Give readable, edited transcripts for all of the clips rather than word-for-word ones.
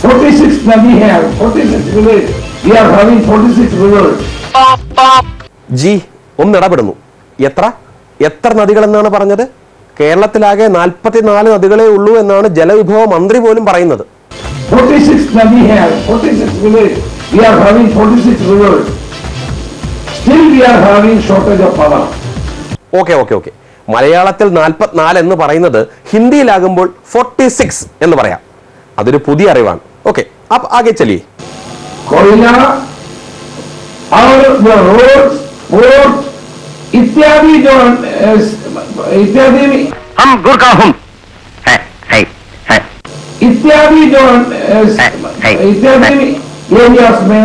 46 नदी है, 46 rivers. We are having 46 rivers. G ഒന്ന് ഇടപെടുന്നു. എത്ര നദികൾ എന്നാണ് പറഞ്ഞത്? കേരളത്തിലാകെ 44 നദികളെ ഉള്ളൂ എന്നാണ് ജലവിഭവ മന്ത്രി പോലും പറയുന്നത്. 46 നദി है, 46 rivers. We are having 46 rivers. Still we are having shortage of power. Okay. മലയാളത്തിൽ 44 എന്ന് പറയുന്നത് ഹിന്ദിയിലാകുമ്പോൾ 46 എന്ന് പറയാം. അതൊരു പുതിയ അറിവാണ്. ഓക്കെ, അപ്പൊ ആകെ ചലിയേ. कोयला और जो रोड इत्यादि जो इत्यादि हम गुरखा हूं इत्यादि जो इत्यादि एरियाज में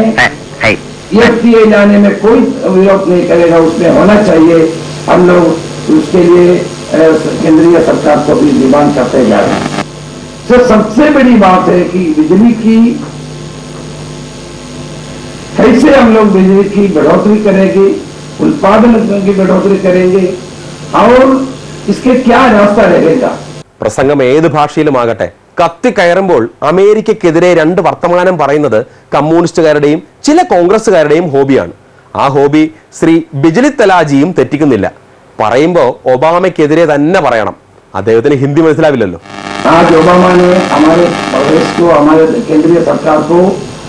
ये जाने में कोई विरोध नहीं करेगा, उसमें होना चाहिए. हम लोग उसके लिए केंद्रीय सरकार को भी डिमांड करते जा रहे हैं. तो सबसे बड़ी बात है कि बिजली की कैसे हम लोग बिजली की बढ़ोतरी करेंगे, उत्पादन की बढ़ोतरी करेंगे और इसके क्या रास्ता रहेगा. പ്രസംഗം ഏത് ഭാഷയിലുമാകട്ടെ, കത്തിക്കയറുമ്പോൾ അമേരിക്കക്കെതിരെ 2 വർത്തമാനം പറയുന്നത് കമ്മ്യൂണിസ്റ്റുകാരുടെയും ചില കോൺഗ്രസുകാരുടെയും ഹോബിയാണ്. ആ ഹോബി ശ്രീ ബിജ്ലി തലാജിയും തെറ്റിക്കുന്നില്ല. പറയുമ്പോൾ ഒബാമയ്ക്കെതിരെ തന്നെ പറയണം. അദ്ദേഹത്തിന് ഹിന്ദി മനസ്സിലാവില്ലല്ലോ. आज ओबामा ने हमारे प्रदेश को, हमारे केंद्रीय सरकार को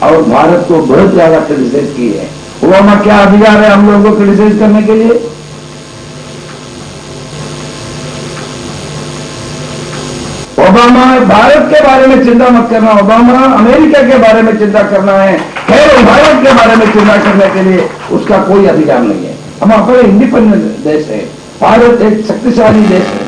और भारत को बहुत ज्यादा क्रिटिसाइज की है. ओबामा क्या अधिकार है हम लोगों को क्रिटिसाइज करने के लिए? ओबामा भारत के बारे में चिंता मत करना, ओबामा अमेरिका के बारे में चिंता करना है. केवल भारत के बारे में चिंता करने के लिए उसका कोई अधिकार नहीं है. हम अपने इंडिपेंडेंट देश है. भारत एक शक्तिशाली देश है.